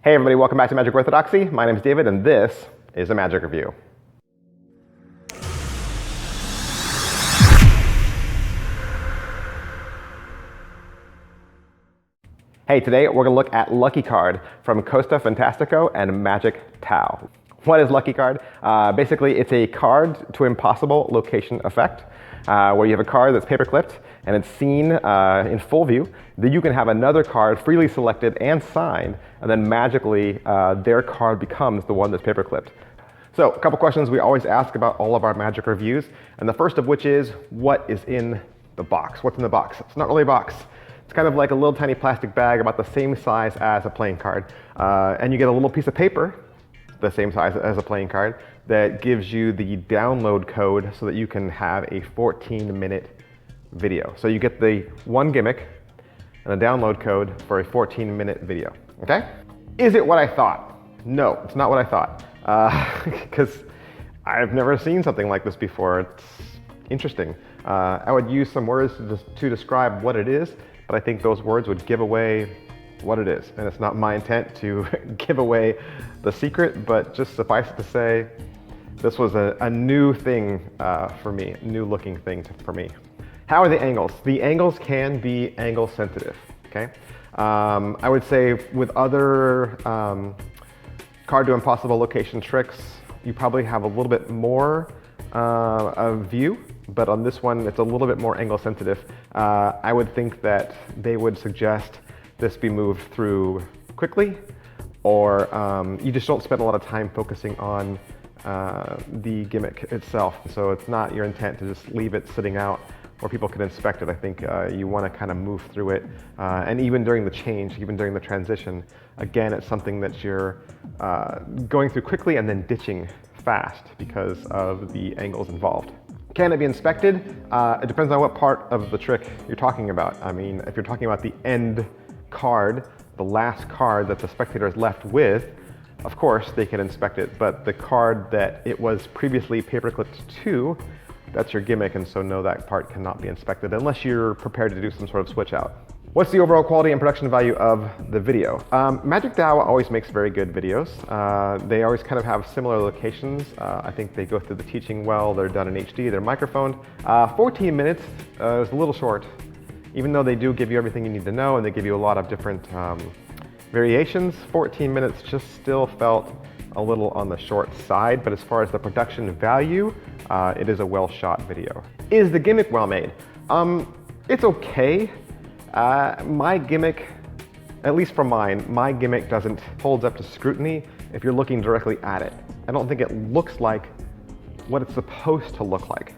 Hey everybody, welcome back to Magic Orthodoxy. My name is David and this is a Magic Review. Hey, today we're going to look at Lucky Card from Costa, Fantastico, and Magic Tau. What is Lucky Card? Basically, it's a card to impossible location effect, where you have a card that's paper clipped and it's seen in full view. Then you can have another card freely selected and signed, and then magically their card becomes the one that's paper clipped. So a couple questions we always ask about all of our Magic reviews, and the first of which is, what is in the box? What's in the box? It's not really a box. It's kind of like a little tiny plastic bag about the same size as a playing card. And you get a little piece of paper, the same size as a playing card, that gives you the download code so that you can have a 14-minute video. So you get the one gimmick and a download code for a 14-minute video, okay? Is it what I thought? No, it's not what I thought. Because I've never seen something like this before. It's interesting. I would use some words to describe what it is, but I think those words would give away what it is. And it's not my intent to give away the secret, but just suffice it to say, this was a new thing for me, new looking thing for me. How are the angles? The angles can be angle sensitive, okay? I would say with other card to impossible location tricks, you probably have a little bit more of view, but on this one, it's a little bit more angle sensitive. I would think that they would suggest this be moved through quickly, or you just don't spend a lot of time focusing on the gimmick itself. So it's not your intent to just leave it sitting out where people can inspect it. I think you want to kind of move through it. And even during the change, even during the transition, again, it's something that you're going through quickly and then ditching fast because of the angles involved. Can it be inspected? It depends on what part of the trick you're talking about. I mean, if you're talking about the end card, the last card that the spectator is left with, of course they can inspect it, but the card that it was previously paper clipped to, that's your gimmick, and so no, that part cannot be inspected unless you're prepared to do some sort of switch out. What's the overall quality and production value of the video? Magic Tau always makes very good videos. They always kind of have similar locations. I think they go through the teaching well, they're done in HD, they're microphoned. 14 minutes is a little short, even though they do give you everything you need to know and they give you a lot of different variations. 14 minutes just still felt a little on the short side, but as far as the production value, it is a well-shot video. Is the gimmick well made? It's okay. My gimmick, at least for mine, my gimmick doesn't hold up to scrutiny if you're looking directly at it. I don't think it looks like what it's supposed to look like.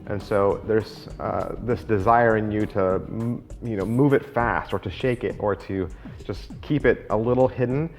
And so there's this desire in you to move it fast, or to shake it, or to just keep it a little hidden.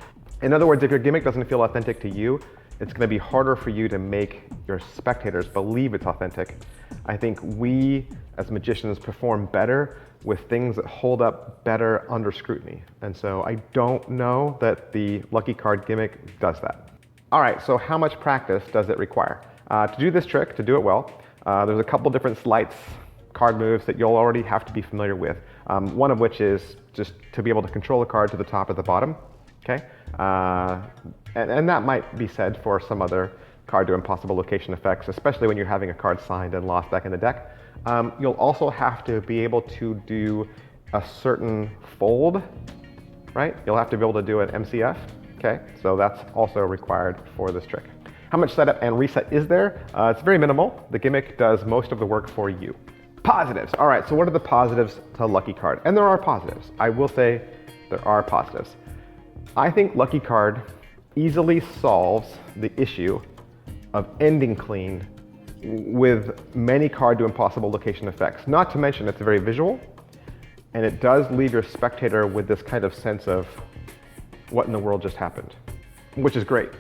In other words, if your gimmick doesn't feel authentic to you, it's going to be harder for you to make your spectators believe it's authentic. I think we, as magicians, perform better with things that hold up better under scrutiny. And so I don't know that the Lucky Card gimmick does that. All right, so how much practice does it require? To do this trick, to do it well, there's a couple different sleights, card moves that you'll already have to be familiar with. One of which is just to be able to control the card to the top or the bottom, okay? And that might be said for some other card to impossible location effects, especially when you're having a card signed and lost back in the deck. You'll also have to be able to do a certain fold, right? You'll have to be able to do an MCF, okay? So that's also required for this trick. How much setup and reset is there? It's very minimal. The gimmick does most of the work for you. Positives. All right, so what are the positives to Lucky Card? And there are positives. I will say there are positives. I think Lucky Card easily solves the issue of ending clean with many card to impossible location effects. Not to mention it's very visual, and it does leave your spectator with this kind of sense of what in the world just happened, which is great.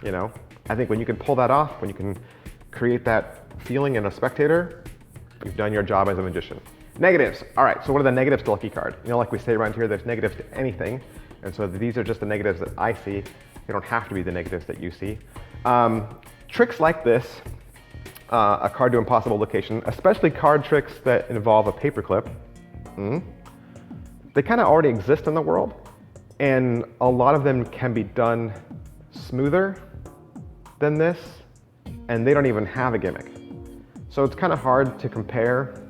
You know, I think when you can pull that off, when you can create that feeling in a spectator, you've done your job as a magician. Negatives. All right, so what are the negatives to Lucky Card? You know, like we say around here, there's negatives to anything. And so these are just the negatives that I see. They don't have to be the negatives that you see. Tricks like this, a card to impossible location, especially card tricks that involve a paperclip, they kind of already exist in the world. And a lot of them can be done smoother than this, and they don't even have a gimmick. So it's kind of hard to compare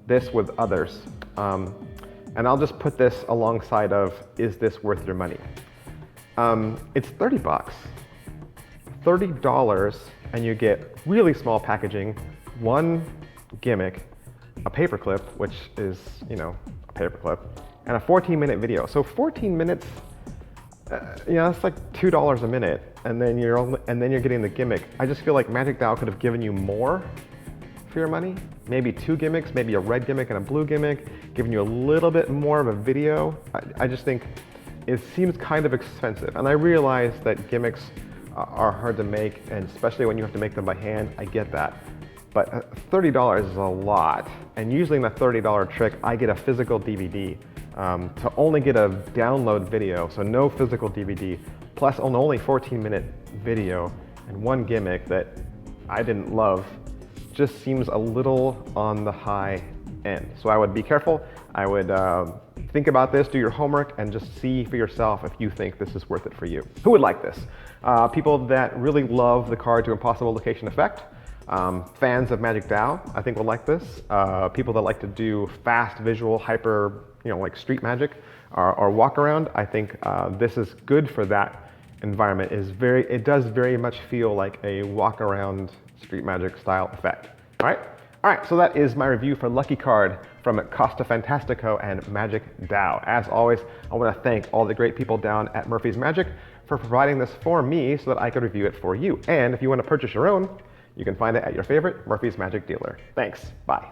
this with others. And I'll just put this alongside of, is this worth your money? It's 30 bucks. $30, and you get really small packaging, one gimmick, a paperclip, which is, you know, a paperclip, and a 14-minute video. So 14 minutes, you know, that's like $2 a minute, and then you're getting the gimmick. I just feel like Magic DAO could have given you more for your money. Maybe 2 gimmicks, maybe a red gimmick and a blue gimmick, giving you a little bit more of a video. I just think it seems kind of expensive, and I realize that gimmicks are hard to make, and especially when you have to make them by hand, I get that. But $30 is a lot, and usually in the $30 trick, I get a physical DVD. To only get a download video, so no physical DVD, plus an only 14-minute video and one gimmick that I didn't love, just seems a little on the high end. So I would be careful. I would think about this, do your homework, and just see for yourself if you think this is worth it for you. Who would like this? People that really love the card to impossible location effect. Fans of Magic DAO, I think will like this. People that like to do fast visual, hyper, you know, like street magic or walk around, I think this is good for that environment. It does very much feel like a walk around street magic style effect. All right, so that is my review for Lucky Card from Costa, Fantastico, and Magic DAO. As always, I want to thank all the great people down at Murphy's Magic for providing this for me so that I could review it for you. And if you want to purchase your own, you can find it at your favorite Murphy's Magic dealer. Thanks, bye.